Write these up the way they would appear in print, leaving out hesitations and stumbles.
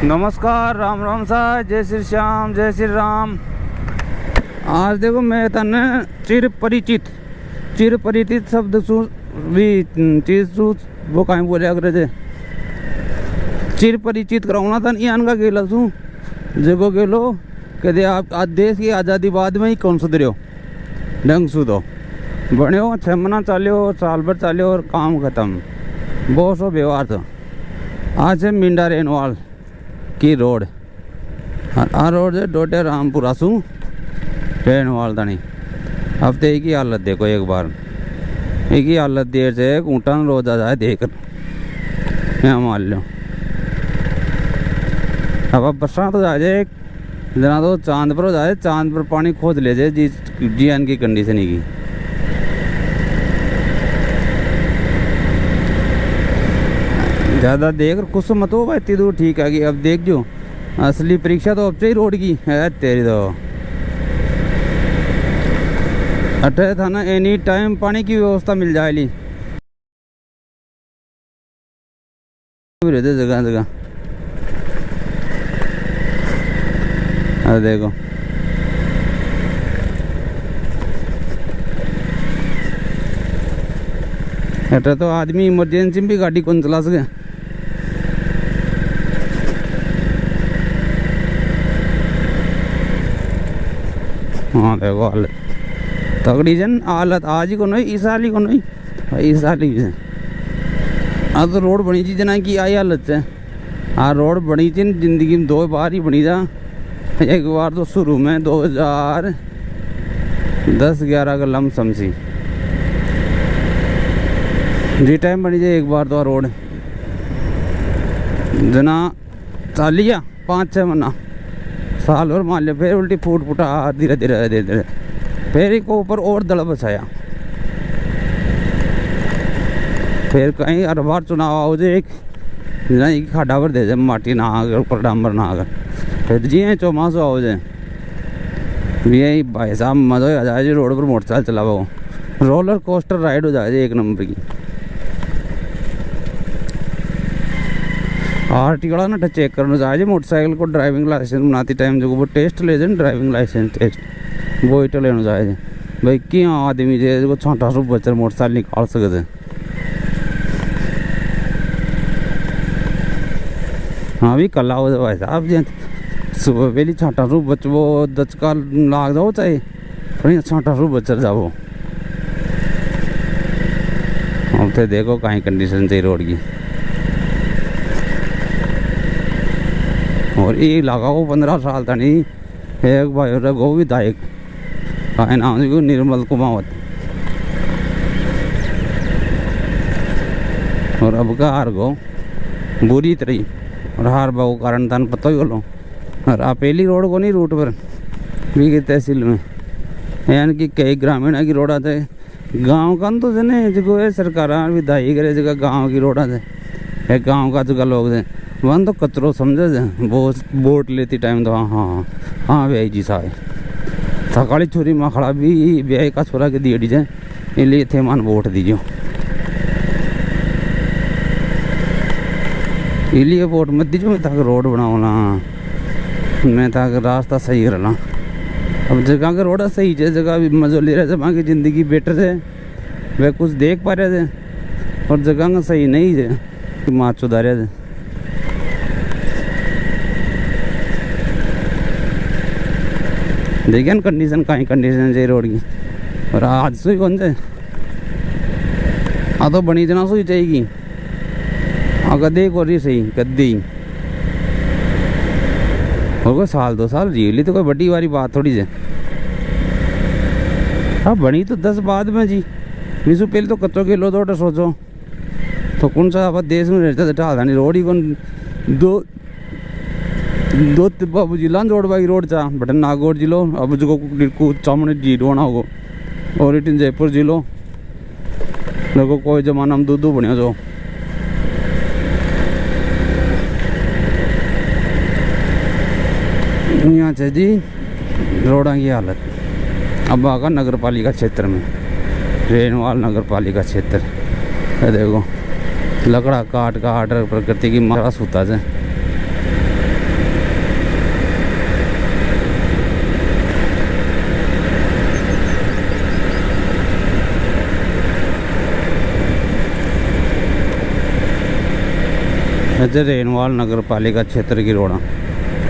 नमस्कार, राम राम सा, जय श्री श्याम, जय श्री राम। आज देखो मैं तने चिर परिचित शब्द सु भी चीज सु वो कहीं बोले अंग्रेजे चिर परिचित कराऊना था यान का गेला सु जगो गेलो कहते आप आज देश की आज़ादी बाद में ही कौन सुधरे हो ढंग सु दो बने हो 6 महीना चालो साल भर चालो और काम खत्म बहुत सो व्यवहार था। आज है मिंडा रेनवाल की रोड आ रोड है डोटे रामपुरा सु रेनवाल तनी। अब तो एक ही हालत देखो, एक बार एक ही हालत देर से ऊँटा रोज आ जाए देख यहाँ मान लो। अब बरसात हो जाए जना तो चांद पर हो जाए, चांद पर पानी खोद ले जाए जीएन की कंडीशन ही की। ज़्यादा देख कुछ मत हो भाई, इतनी दूर ठीक है कि अब देख जो असली परीक्षा तो अब से ही रोड की है तेरी। तो अटे था ना एनी टाइम पानी की व्यवस्था मिल जाएगी जगह जगह। अरे देखो अटे तो आदमी इमरजेंसी में भी गाड़ी कौन चला सके। हाँ देखो हालत तगड़ी जन हालत आज ही को नहीं, इस साल ही को नहीं, इस साल ही से आ तो रोड बनी थी जना की आई हालत है। हाँ रोड बनी थी जिंदगी में 2 बार ही बनी था। एक बार तो शुरू में 2010-11 का लमसम सी जी टाइम बनी थी एक बार तो रोड जना चल लिया 5-6 महीना साल और मान लिया, फिर उल्टी फूट फूटा धीरे धीरे धीरे धीरे फिर एक ऊपर और दड़ बसाया। फिर कहीं हर बार चुनाव आओ जो एक खाडा पर दे जाए माटी ना आकर ऊपर डांबर ना आकर फिर जी हैं चौमासो आओ जाए यही भाई साहब मज़ा आ जाए जी। रोड पर मोटरसाइकिल चला पाओ, रोलर कोस्टर राइड हो जाए 1 नंबर की। आरटीओ ना चेक करना चाहिए मोटरसाइकिल को ड्राइविंग लाइसेंस बनाती टाइम जो वो टेस्ट ले जाए ड्राइविंग लाइसेंस टेस्ट वो ही तो लेना चाहिए भाई कि आदमी जो छोटा सा बच्चा मोटरसाइकिल निकाल सकते। हाँ भी कला हो भाई साहब जी सुबह पहली छोटा सा बच्चा वो दचका लाग जाओ चाहे पर छोटा सा बच्चा जाओ। अब तो देखो कहीं कंडीशन चाहिए रोड की। और ये लगा वो 15 साल था नहीं एक भाई रघो विधायक का नाम निर्मल कुमावत और अब का हार गो बुरी तरह और हार बाबू कारण था पता ही बोलो। और आप पहली रोड को नहीं रूट पर भी तहसील में यानी कि कई ग्रामीण की रोड आते गांव का तो जने जो सरकार विधायक रहे जगह गांव की रोड आते गांव का जगह लोग थे वन तो कचरो समझे वोट लेती टाइम तो हाँ हाँ हाँ भैया जी साहब सकाली छोरी माँ खड़ा भी ब्याह का छोरा के दिए जाए इसलिए थे मान वोट दीजिए इसलिए वोट मत दीजिए। मैं ताकि रोड बनाओ ना, मैं ताकि रास्ता सही करना। अब जगह का रोड सही है, जगह भी मज़ो ले रहे थे वहाँ की ज़िंदगी बेटर है वे कुछ देख पा रहे थे और जगह का सही नहीं है माँ सुधारे थे। देखिए कंडीशन कहीं कंडीशन चाहिए रोड की। और आज से कौन से तो बनी जना सुई चाहिए गद्दे को रही सही गद्दी हो गए 1-2 साल जी ली तो कोई बड़ी वाली बात थोड़ी से। हाँ बनी तो 10 बाद में जी विशु पहले तो कच्चों के लो तो सोचो तो कौन सा आप देश में रहता था नहीं रोड ही कौन दो बाबू जिला जोड़बाई रोड था बटन नागौर जिलो अब जो चामड़ी जी रोना होगो और इटिन जयपुर जिलो देखो कोई जमाना में दूध बनिया जो यहाँ से जी रोडा की हालत। अब आगा नगर पालिका क्षेत्र में रेनवाल नगर पालिका क्षेत्र देखो लकड़ा काट काट प्रकृति की मारा सूता से इधर रेनवाल नगर पालिका क्षेत्र की रोड़ा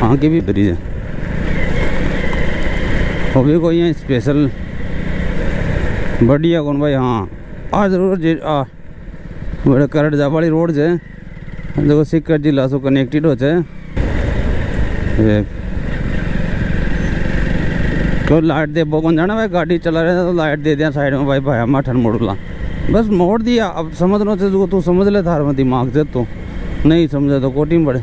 वहाँ की भी ब्रिज है, वो भी कोई है स्पेशल बढ़िया कौन भाई। हाँ आज रोड बड़े करट जा वाली रोड है, देखो सीकर जिला से कनेक्टेड हो जाए। क्यों लाइट दे कौन जाना भाई, गाड़ी चला रहे तो लाइट दे दिया साइड में भाई, भाई मठन मोड़ला बस मोड़ दिया। अब समझ लो तो तू समझ ले थार में दिमाग से, तो नहीं समझे तो कोटी में पड़े।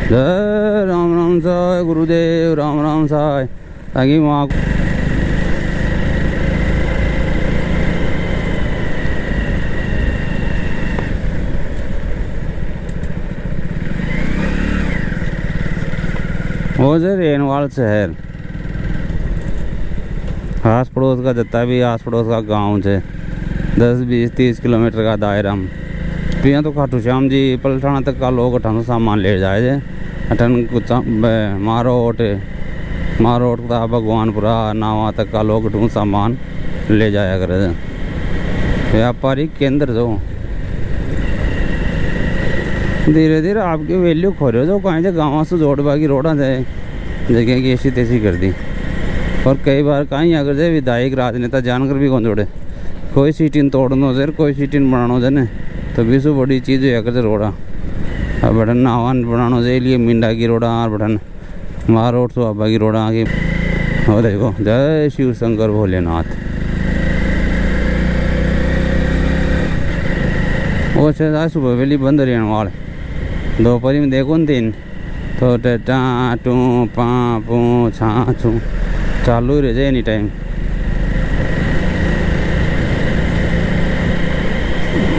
जय राम राम साय गुरुदेव, राम राम साय। ताकि वहाँ वो जो रेनवाल शहर आस पड़ोस का जितना भी आस पड़ोस का गांव है 10-20-30 किलोमीटर का दायरा में पिया तो खाटू श्याम जी पलटाना तक का लोग अठन सामान ले जाए जे अठन कुछ मारोट का भगवानपुरा नावा तक का लोग अठूँ सामान ले जाया करे। व्यापारिक केंद्र जो धीरे धीरे आपकी वैल्यू खो रहे हो, जो कहीं से गाँव से जोड़ बागी रोड़ा जाए जगह की ऐसी तैसी कर दी। और कई बार कहीं अगर जाए विधायक राजनेता जानकर भी कौन जोड़े, कोई सीटिन तोड़नो से कोई सीटिन बनानो से तो विश्व बड़ी चीज़ है अगर रोड़ा। अब बटन नावान बनानो से लिए मिंडा की रोड़ा और बटन मारोट सो अब्बा की रोड़ा आगे। और देखो जय शिव शंकर भोलेनाथ। वो शायद सुबह वेली बंद रहने वाले, दोपहरी में देखो न दिन तो टा टू पा पू छा छू चालू ही रह जाए एनी टाइम।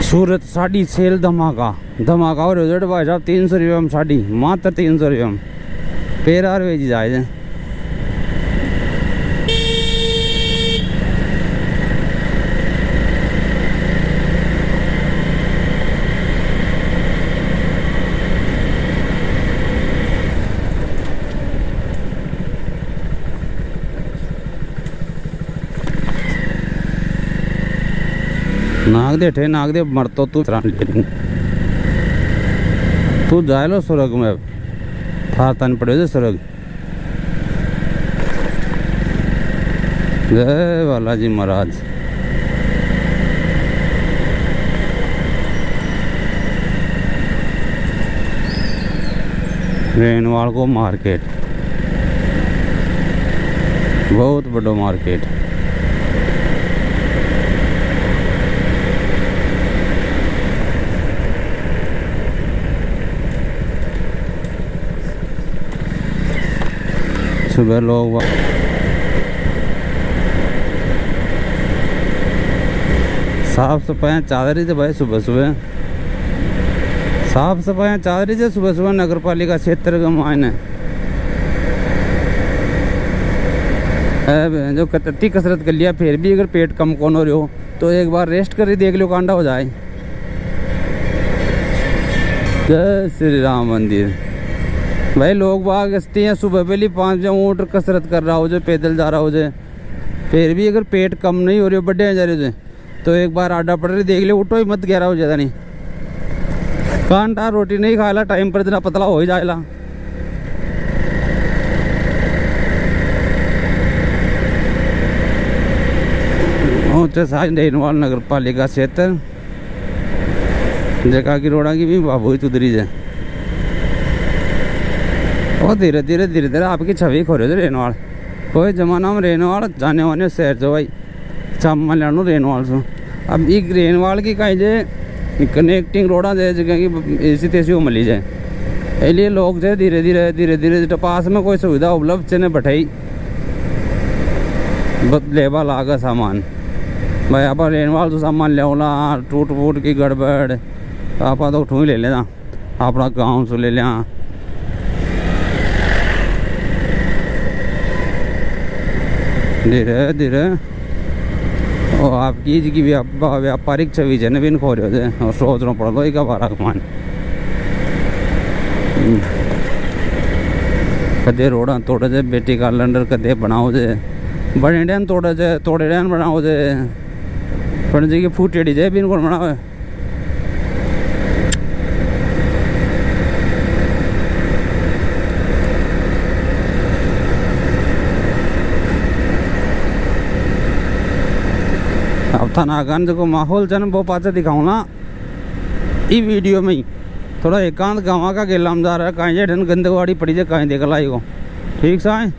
सूरत साड़ी सेल धमाका धमाका और रिजल्ट भाई साहब 300 रुपये में साड़ी, मात्र 300 रुपये में पेरार वेजी जाए। नाग दे ठे नाग दे मर तो तू तू जाए लो स्वर्ग में था तन पड़े जो स्वर्ग। जय बालाजी महाराज। रेनवाल को मार्केट बहुत बड़ा मार्केट। सुबह लोग साफ सफाई चादरी से भाई सुबह सुबह साफ सफाई चादरी से सुबह सुबह नगर पालिका क्षेत्र का मायने जो कतती कसरत कर लिया फिर भी अगर पेट कम कौन हो रहे हो तो एक बार रेस्ट कर ही देख लो कांडा हो जाए। जय श्री राम मंदिर। भाई लोग बाग हंसते हैं सुबह पहले 5 बजे ऊँट कसरत कर रहा हो जाए, पैदल जा रहा हो जाए, फिर भी अगर पेट कम नहीं हो रही हो बड्डे जा रहे हो तो एक बार आडा पड़ रही देख ले, उठो ही मत गहरा हो ज़्यादा नहीं। कांटा रोटी नहीं खाला टाइम पर इतना पतला हो ही जाएगा। रेनवाल नगर पालिका क्षेत्र जगह की रोड़ा की भी बाबू चुधरी है। और धीरे धीरे आपकी छवि खो रही है रेनवाल। कोई जमाना में रेनवाल जाने वाले शहर जो भाई चामा लेनो रेनवाल से। अब एक रेनवाल की कहीं जे कनेक्टिंग रोड़ा जाए जगह की ऐसी तैसी वो मिली जाए, इसलिए लोग जो धीरे धीरे पास में कोई सुविधा उपलब्ध से नहीं बैठाई लेबा लागा सामान। भाई आप रेनवाल तो सामान ले टूट फूट की गड़बड़ आप तो उठू ही ले लेना, अपना गाँव से ले लिया। धीरे धीरे और आपकी जी की व्यापारिक छवि है नवीन खो रहे हो और सोच रहा पड़ लो एक बार मान कदे रोड़ा तोड़े जे बेटी का लंडर कदे बनाओ जे बड़े डैन तोड़े जे तोड़े डैन बनाओ जे पण जी की फूटेड़ी जाए बिन कौन बनावे। अब थानागंज को माहौल जन वो पाचा दिखाऊंगा ई वीडियो में ही। थोड़ा एकांत गाँव का गेला हम जा रहा है कहीं जेठन गंदवाड़ी पड़ी जाए कहीं देख लाई को ठीक सा है।